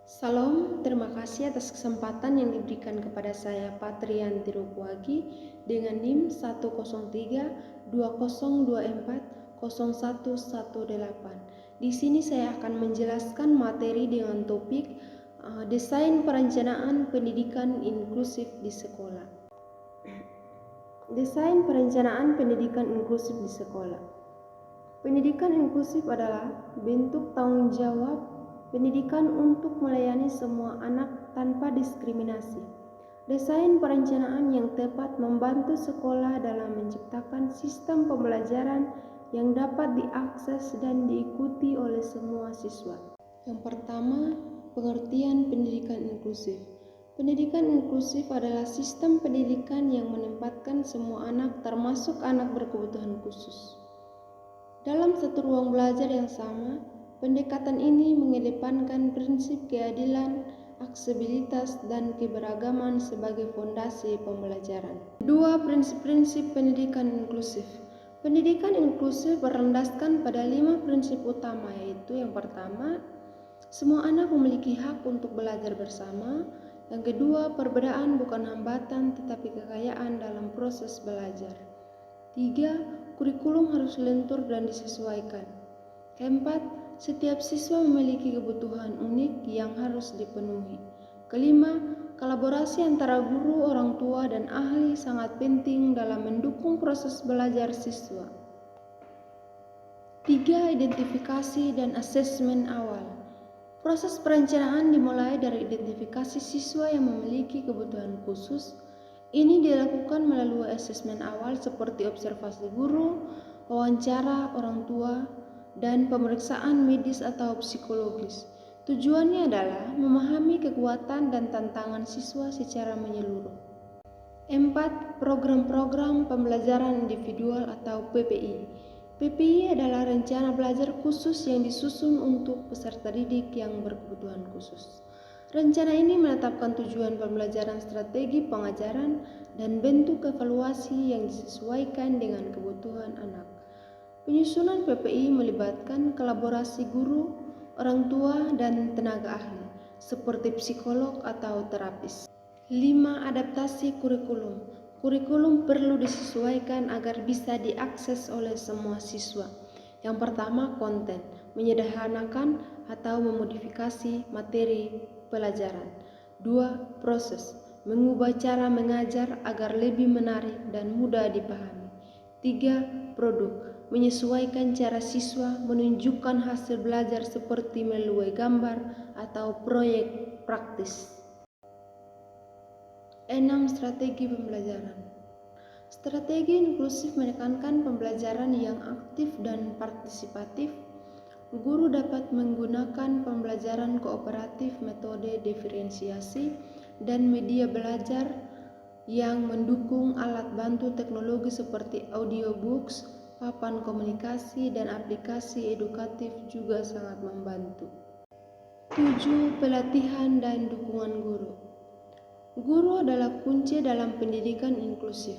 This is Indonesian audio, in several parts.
Salam, terima kasih atas kesempatan yang diberikan kepada saya Patrianti Rupuagi dengan NIM 103-2024-0118. Di sini saya akan menjelaskan materi dengan topik desain perencanaan pendidikan inklusif di sekolah. Desain perencanaan pendidikan inklusif di sekolah. Pendidikan inklusif adalah bentuk tanggung jawab pendidikan untuk melayani semua anak tanpa diskriminasi. Desain perencanaan yang tepat membantu sekolah dalam menciptakan sistem pembelajaran yang dapat diakses dan diikuti oleh semua siswa. Yang pertama, pengertian pendidikan inklusif. Pendidikan inklusif adalah sistem pendidikan yang menempatkan semua anak, termasuk anak berkebutuhan khusus, dalam satu ruang belajar yang sama. Pendekatan ini mengedepankan prinsip keadilan, aksesibilitas, dan keberagaman sebagai fondasi pembelajaran. Dua prinsip-prinsip pendidikan inklusif. Pendidikan inklusif berlandaskan pada 5 prinsip utama, yaitu yang pertama, semua anak memiliki hak untuk belajar bersama. Yang kedua, perbedaan bukan hambatan tetapi kekayaan dalam proses belajar. 3. Kurikulum harus lentur dan disesuaikan. Keempat, setiap siswa memiliki kebutuhan unik yang harus dipenuhi. Kelima, kolaborasi antara guru, orang tua, dan ahli sangat penting dalam mendukung proses belajar siswa. 3. Identifikasi dan asesmen awal. Proses perencanaan dimulai dari identifikasi siswa yang memiliki kebutuhan khusus. Ini dilakukan melalui asesmen awal seperti observasi guru, wawancara orang tua, dan pemeriksaan medis atau psikologis. Tujuannya adalah memahami kekuatan dan tantangan siswa secara menyeluruh. 4. Program-program pembelajaran individual atau PPI. PPI adalah rencana belajar khusus yang disusun untuk peserta didik yang berkebutuhan khusus. Rencana ini menetapkan tujuan pembelajaran, strategi pengajaran, dan bentuk evaluasi yang disesuaikan dengan kebutuhan anak. Penyusunan PPI melibatkan kolaborasi guru, orang tua, dan tenaga ahli, seperti psikolog atau terapis. 5. Adaptasi kurikulum. Kurikulum perlu disesuaikan agar bisa diakses oleh semua siswa. Yang pertama, konten, menyederhanakan atau memodifikasi materi pelajaran. 2. Proses, mengubah cara mengajar agar lebih menarik dan mudah dipahami. 3. Produk, menyesuaikan cara siswa menunjukkan hasil belajar seperti melalui gambar atau proyek praktis. 6. Strategi pembelajaran. Strategi inklusif menekankan pembelajaran yang aktif dan partisipatif. Guru dapat menggunakan pembelajaran kooperatif, metode diferensiasi, dan media belajar yang mendukung alat bantu teknologi seperti audiobooks, papan komunikasi, dan aplikasi edukatif juga sangat membantu. 7. Pelatihan dan dukungan guru. Guru adalah kunci dalam pendidikan inklusif,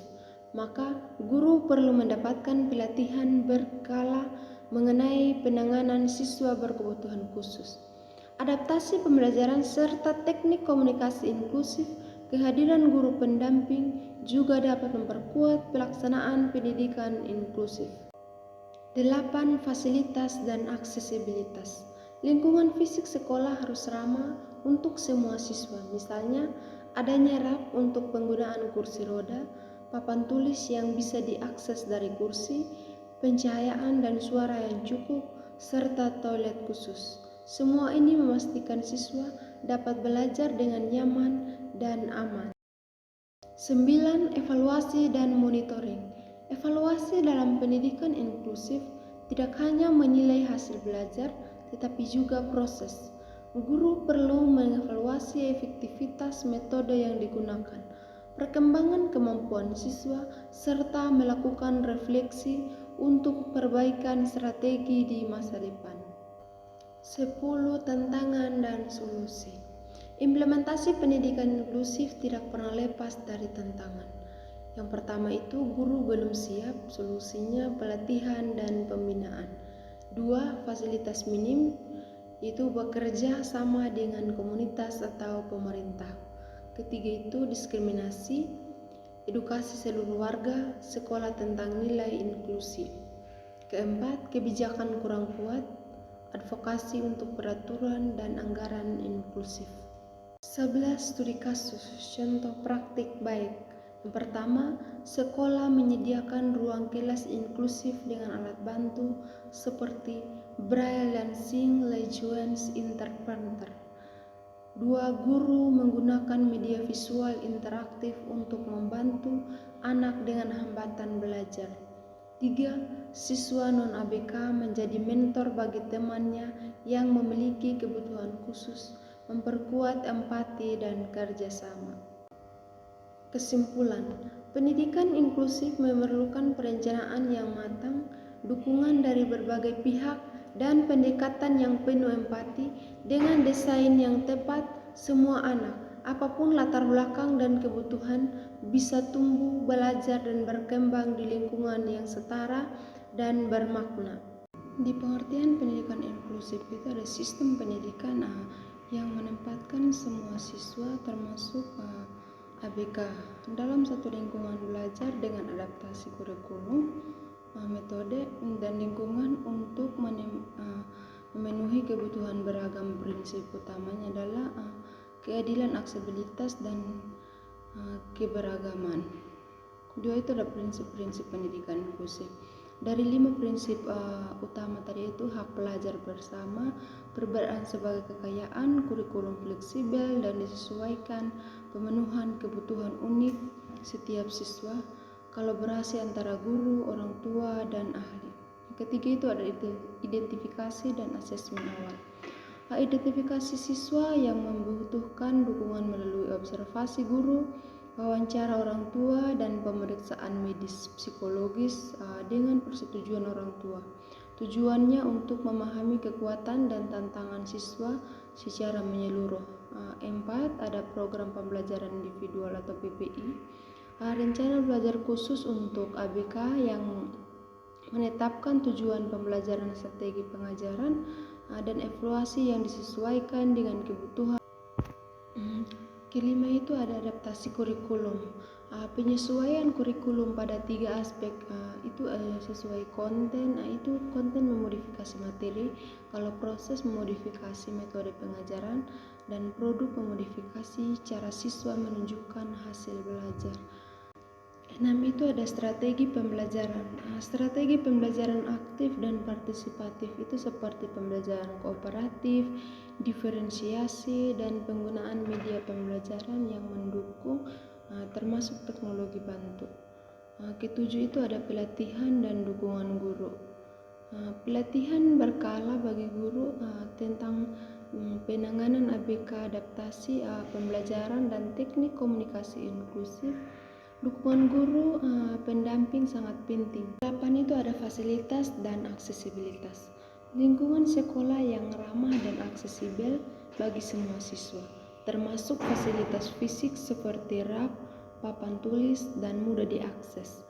maka guru perlu mendapatkan pelatihan berkala mengenai penanganan siswa berkebutuhan khusus, adaptasi pembelajaran, serta teknik komunikasi inklusif. Kehadiran guru pendamping juga dapat memperkuat pelaksanaan pendidikan inklusif. 8. Fasilitas dan aksesibilitas. Lingkungan fisik sekolah harus ramah untuk semua siswa, misalnya adanya rak untuk penggunaan kursi roda, papan tulis yang bisa diakses dari kursi, pencahayaan dan suara yang cukup, serta toilet khusus. Semua ini memastikan siswa dapat belajar dengan nyaman dan aman. 9. Evaluasi dan monitoring. Evaluasi dalam pendidikan inklusif tidak hanya menilai hasil belajar, tetapi juga proses. Guru perlu mengevaluasi efektivitas metode yang digunakan, perkembangan kemampuan siswa, serta melakukan refleksi untuk perbaikan strategi di masa depan. 10. Tantangan dan solusi. Implementasi pendidikan inklusif tidak pernah lepas dari tantangan. Yang pertama itu guru belum siap, solusinya pelatihan dan pembinaan. 2. Fasilitas minim. itu bekerja sama dengan komunitas atau pemerintah. Ketiga itu diskriminasi, edukasi seluruh warga, sekolah tentang nilai inklusi. Keempat, kebijakan kurang kuat, advokasi untuk peraturan dan anggaran inklusif. 11 studi kasus, contoh praktik baik. Yang pertama, sekolah menyediakan ruang kelas inklusif dengan alat bantu seperti Braille dan Sing Language Interpreter. 2. Guru menggunakan media visual interaktif untuk membantu anak dengan hambatan belajar. 3. Siswa non-ABK menjadi mentor bagi temannya yang memiliki kebutuhan khusus, memperkuat empati dan kerjasama. Kesimpulan, pendidikan inklusif memerlukan perencanaan yang matang, dukungan dari berbagai pihak, dan pendekatan yang penuh empati. Dengan desain yang tepat, semua anak, apapun latar belakang dan kebutuhan, bisa tumbuh, belajar, dan berkembang di lingkungan yang setara dan bermakna. Di pengertian pendidikan inklusif itu ada sistem pendidikan yang menempatkan semua siswa termasuk ABK dalam satu lingkungan belajar dengan adaptasi kurikulum, metode, dan lingkungan untuk memenuhi kebutuhan beragam. Prinsip utamanya adalah keadilan, aksesibilitas, dan keberagaman. Dua itu ada prinsip-prinsip pendidikan inklusif. Dari 5 prinsip utama tadi itu hak pelajar bersama, perbedaan sebagai kekayaan, kurikulum fleksibel dan disesuaikan, pemenuhan kebutuhan unik setiap siswa, kolaborasi antara guru, orang tua, dan ahli. Ketiga itu ada identifikasi dan asesmen awal. Identifikasi siswa yang membutuhkan dukungan melalui observasi guru, wawancara orang tua, dan pemeriksaan medis psikologis dengan persetujuan orang tua. Tujuannya untuk memahami kekuatan dan tantangan siswa secara menyeluruh. 4. Ada program pembelajaran individual atau PPI. Rencana belajar khusus untuk ABK yang menetapkan tujuan pembelajaran, strategi pengajaran, dan evaluasi yang disesuaikan dengan kebutuhan. Kelima itu ada adaptasi kurikulum. Penyesuaian kurikulum pada 3 aspek itu sesuai konten, itu konten memodifikasi materi, kalau proses memodifikasi metode pengajaran, dan produk memodifikasi cara siswa menunjukkan hasil belajar. 6 itu ada strategi pembelajaran. Strategi pembelajaran aktif dan partisipatif itu seperti pembelajaran kooperatif, diferensiasi, dan penggunaan media pembelajaran yang mendukung termasuk teknologi bantu. Ketujuh itu ada pelatihan dan dukungan guru. Pelatihan berkala bagi guru tentang penanganan ABK, adaptasi pembelajaran, dan teknik komunikasi inklusif. Dukungan guru, pendamping sangat penting. 8 itu ada fasilitas dan aksesibilitas. Lingkungan sekolah yang ramah dan aksesibel bagi semua siswa, termasuk fasilitas fisik seperti rak, papan tulis, dan mudah diakses.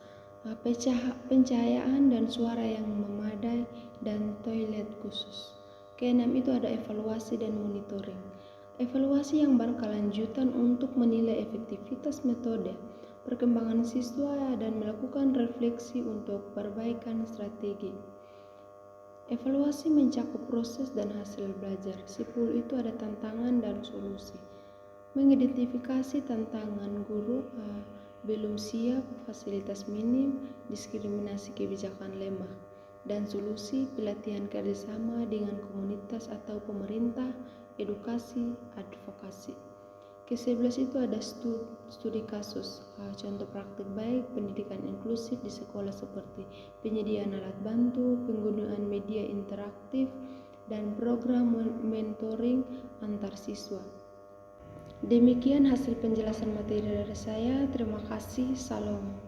Pencahayaan dan suara yang memadai, dan toilet khusus. Keenam itu ada evaluasi dan monitoring. Evaluasi yang berkelanjutan untuk menilai efektivitas metode, perkembangan siswa, dan melakukan refleksi untuk perbaikan strategi. Evaluasi mencakup proses dan hasil belajar. 10 itu ada tantangan dan solusi. Mengidentifikasi tantangan guru belum siap, fasilitas minim, diskriminasi kebijakan lemah, dan solusi pelatihan kerjasama dengan komunitas atau pemerintah, edukasi, advokasi. Ke-11 itu ada studi kasus, contoh praktik baik pendidikan inklusif di sekolah seperti penyediaan alat bantu, penggunaan media interaktif, dan program mentoring antar siswa. Demikian hasil penjelasan materi dari saya. Terima kasih. Salam.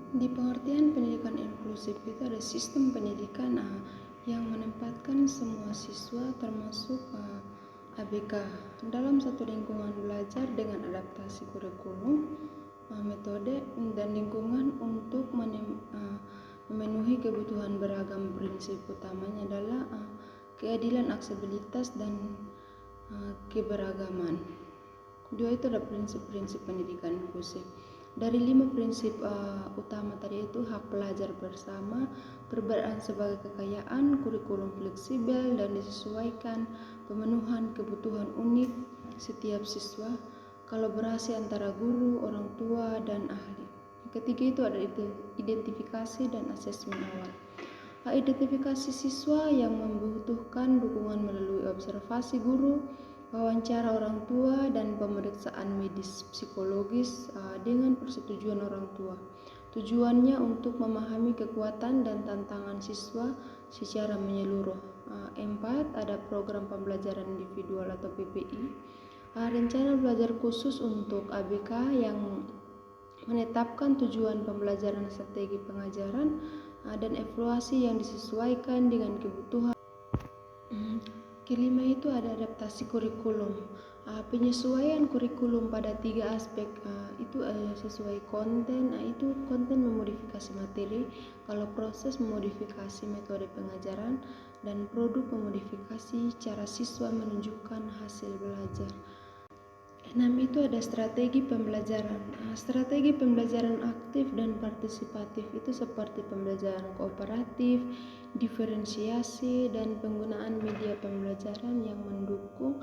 Di pengertian pendidikan inklusif itu ada sistem pendidikan yang menempatkan semua siswa termasuk ABK dalam satu lingkungan belajar dengan adaptasi kurikulum, metode, dan lingkungan untuk memenuhi kebutuhan beragam. Prinsip utamanya adalah keadilan, aksesibilitas, dan keberagaman. Dua itu ada prinsip-prinsip pendidikan inklusif. Dari 5 prinsip utama tadi itu hak pelajar bersama, perbedaan sebagai kekayaan, kurikulum fleksibel dan disesuaikan, pemenuhan kebutuhan unik setiap siswa, kolaborasi antara guru, orang tua, dan ahli. Yang ketiga itu ada identifikasi dan asesmen awal. Identifikasi siswa yang membutuhkan dukungan melalui observasi guru, wawancara orang tua, dan pemeriksaan medis psikologis dengan persetujuan orang tua. Tujuannya untuk memahami kekuatan dan tantangan siswa secara menyeluruh. 4. Ada program pembelajaran individual atau PPI. Rencana belajar khusus untuk ABK yang menetapkan tujuan pembelajaran, strategi pengajaran, dan evaluasi yang disesuaikan dengan kebutuhan. Kelima itu ada adaptasi kurikulum. Penyesuaian kurikulum pada 3 aspek itu sesuai konten, itu konten memodifikasi materi, kalau proses memodifikasi metode pengajaran, dan produk memodifikasi cara siswa menunjukkan hasil belajar. 6 itu ada strategi pembelajaran. Strategi pembelajaran aktif dan partisipatif itu seperti pembelajaran kooperatif, diferensiasi, dan penggunaan media pembelajaran yang mendukung,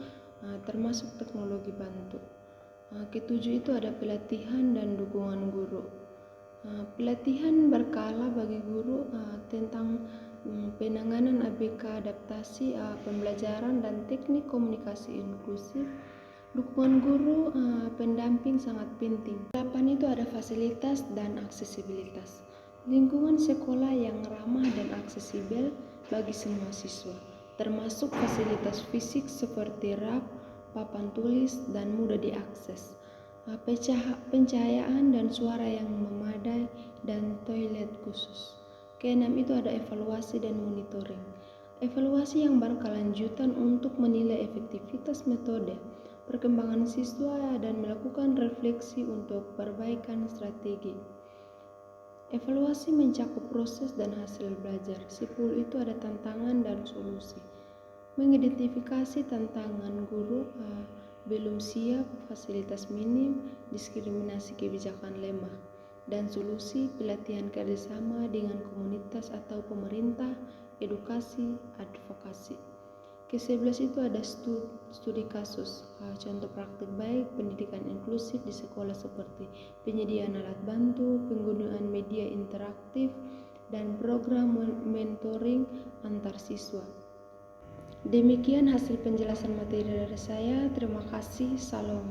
termasuk teknologi bantu. Ketujuh itu ada pelatihan dan dukungan guru. Pelatihan berkala bagi guru tentang penanganan ABK, adaptasi pembelajaran, dan teknik komunikasi inklusif. Dukungan guru, pendamping sangat penting. 8 itu ada fasilitas dan aksesibilitas. Lingkungan sekolah yang ramah dan aksesibel bagi semua siswa, termasuk fasilitas fisik seperti rak, papan tulis, dan mudah diakses. Pencahayaan dan suara yang memadai, dan toilet khusus. Keenam itu ada evaluasi dan monitoring. Evaluasi yang berkelanjutan untuk menilai efektivitas metode, perkembangan siswa, dan melakukan refleksi untuk perbaikan strategi. Evaluasi mencakup proses dan hasil belajar. 10 itu ada tantangan dan solusi. Mengidentifikasi tantangan guru belum siap, fasilitas minim, diskriminasi kebijakan lemah, dan solusi pelatihan kerjasama dengan komunitas atau pemerintah, edukasi, advokasi. Ke-11 itu ada studi kasus, contoh praktik baik pendidikan inklusif di sekolah seperti penyediaan alat bantu, penggunaan media interaktif, dan program mentoring antar siswa. Demikian hasil penjelasan materi dari saya. Terima kasih. Salam.